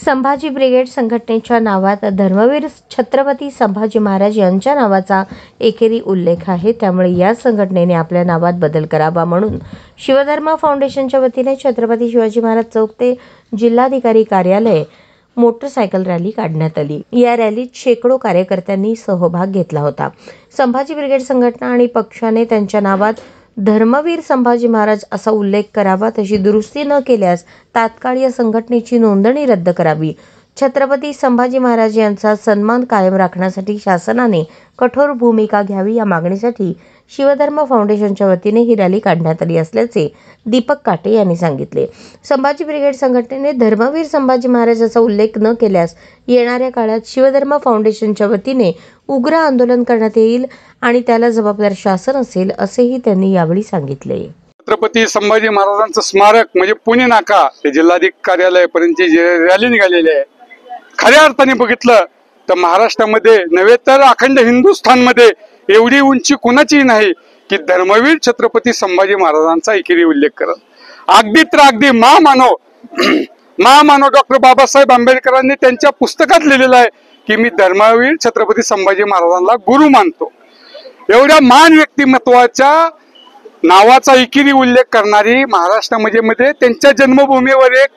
Sambhaji brigade संघटनेच्या नावात धर्मवीर छत्रपती संभाजी महाराज यांच्या नावाचा एकेरी उल्लेख आहे। त्यामुळे या संघटनेने आपल्या नावात बदल करावा म्हणून शिवधर्म फाउंडेशनच्या वतीने छत्रपती शिवाजी महाराज चौक ते जिल्हाधिकारी कार्यालय मोटरसायकल रॅली काढण्यात आली। या रॅलीत शेकडो कार्यकर्त्यांनी सहभाग घेतला होता। संभाजी ब्रिगेड संघटना आणि पक्षाने त्यांच्या नावात धर्मवीर संभाजी महाराज असा उल्लेख करावा, तशी दुरुस्ती न केल्यास तात्काळ या संघटनेची नोंदणी रद्द करावी। छत्रपती संभाजी महाराज यांचा सन्मान कायम राखण्यासाठी शासनाने कठोर भूमिका घ्यावी या मागणीसाठी शिवधर्म फाउंडेशनच्या वतीने ही रॅली काढण्यात आली असल्याचे दीपक काटे यांनी सांगितले। संभाजी ब्रिगेड संघटनेने धर्मवीर संभाजी महाराजांचा उल्लेख न केल्यास येणाऱ्या काळात शिवधर्म फाउंडेशनच्या वतीने उग्र आंदोलन करण्यात येईल आणि त्याला जबाबदार शासन असेल, असेही त्यांनी यावेळी सांगितले। छत्रपती संभाजी महाराजांचं स्मारक म्हणजे पुणे नाका ते जिल्हाधिकारी कार्यालयापर्यंतची जी रॅली निघालेली आहे, खऱ्या अर्थाने बघितलं तर महाराष्ट्रामध्ये नव्हे तर अखंड हिंदुस्थानमध्ये एवढी उंची कुणाची नाही की धर्मवीर छत्रपती संभाजी महाराजांचा एकेरी उल्लेख करत। अगदी तर अगदी महामानव डॉक्टर बाबासाहेब आंबेडकरांनी त्यांच्या पुस्तकात लिहिलेलं आहे की मी धर्मवीर छत्रपती संभाजी महाराजांना गुरु मानतो। एवढ्या महान व्यक्तिमत्वाच्या नावाचा एकेरी उल्लेख करणारी महाराष्ट्रामध्ये त्यांच्या जन्मभूमीवर एक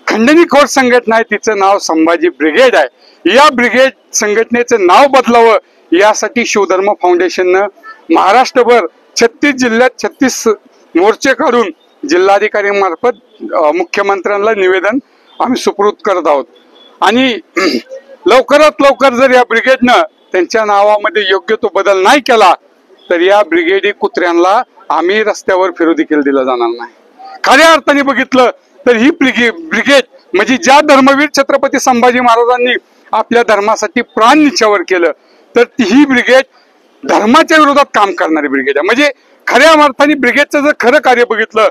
खंडणीखोर संघटना आहे, तिचं नाव संभाजी ब्रिगेड आहे। या ब्रिगेड संघटनेचं नाव बदलावं यासाठी शिवधर्म फाउंडेशननं महाराष्ट्रभर 36 जिल्ह्यात 36 मोर्चे काढून जिल्हाधिकारी मार्फत मुख्यमंत्र्यांना निवेदन आम्ही सुपूर्द करत आहोत। आणि लवकरात लवकर जर या ब्रिगेडनं त्यांच्या नावामध्ये योग्य तो बदल नाही केला तर या ब्रिगेडी कुत्र्यांना आम्ही रस्त्यावर फिरू देखील दिलं जाणार नाही। खऱ्या अर्थाने बघितलं तर ही ब्रिगेड म्हणजे ज्या धर्मवीर छत्रपती संभाजी महाराजांनी आपल्या धर्मासाठी प्राण निछावर केलं तर ही ब्रिगेड धर्माच्या विरोधात काम करणारी ब्रिगेड आहे। म्हणजे खऱ्या अर्थाने ब्रिगेडचं जर खरं कार्य बघितलं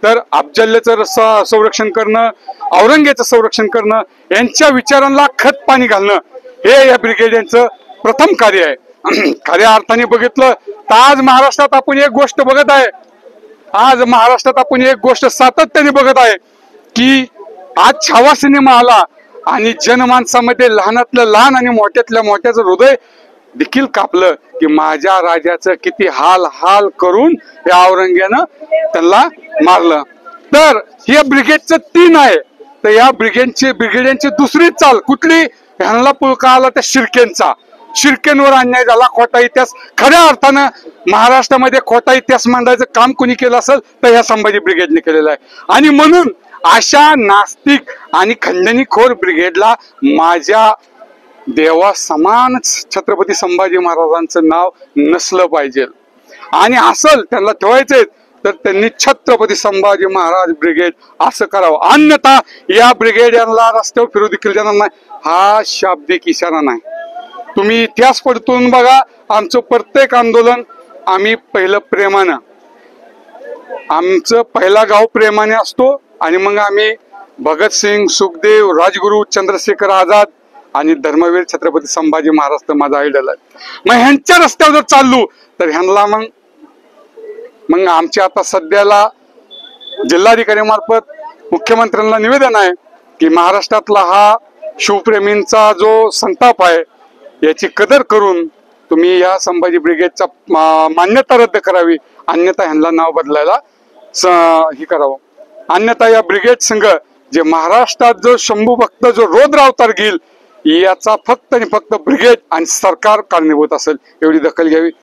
तर अफजलचं संरक्षण करणं, औरंगजेबाचं संरक्षण करणं, यांच्या विचारांना खत पाणी घालणं हे या ब्रिगेड यांचं प्रथम कार्य आहे। खऱ्या अर्थाने बघितलं तर आज महाराष्ट्रात आपण एक गोष्ट बघत आहे, आज महाराष्ट्रात आपण एक गोष्ट सातत्याने बघत आहे की आज छावा सिनेमा आला आणि जनमानसामध्ये लहानातलं लहान आणि मोठ्यातल्या मोठ्याचं हृदय देखील कापलं की माझ्या राजाचं किती हाल हाल करून या औरंगजेबानं त्यांना मारलं। तर या ब्रिगेडचं 3 आहे, तर या ब्रिगेडची दुसरी चाल कुठली, ह्यांना पुळका आला त्या शिर्केंवर अन्याय झाला, खोटा इतिहास। खऱ्या अर्थानं महाराष्ट्रामध्ये खोटा इतिहास मांडायचं काम कोणी केलं असेल तर ह्या संभाजी ब्रिगेडने केलेलं आहे। आणि म्हणून अशा नास्तिक आणि खंडणीखोर ब्रिगेडला माझ्या देवा समान छत्रपती संभाजी महाराजांचं नाव नसलं पाहिजे आणि असल त्यांना ठेवायचंय तर त्यांनी छत्रपती संभाजी महाराज ब्रिगेड असं करावं, अन्यथा या ब्रिगेड यांना रस्त्यावर फिरू देखील देणार नाही। हा शाब्दिक इशारा नाही। तुम्ही इतिहास पडतून बघा, आमचं प्रत्येक आंदोलन आम्ही पहिलं प्रेमानं, आमचं पहिला गाव प्रेमाने असतो आणि मग आम्ही भगतसिंग, सुखदेव, राजगुरू, चंद्रशेखर आझाद आणि धर्मवीर छत्रपती संभाजी महाराज तर माझा आयडल आहे। मग ह्यांच्या रस्त्यावर जर चाललो तर ह्यांना मग आमच्या आता सध्याला जिल्हाधिकारी मार्फत मुख्यमंत्र्यांना निवेदन आहे की महाराष्ट्रातला हा शिवप्रेमींचा जो संताप आहे याची कदर करून तुम्ही या संभाजी ब्रिगेडचा मान्यता रद्द करावी, अन्यथा ह्यांना नाव बदलायला हे करावं। अन्यथा या ब्रिगेड संघ जे महाराष्ट्रात जो शंभू भक्त जो रौद्र अवतार घेईल याचा फक्त आणि फक्त ब्रिगेड आणि सरकार कारणीभूत असेल, एवढी दखल घ्यावी।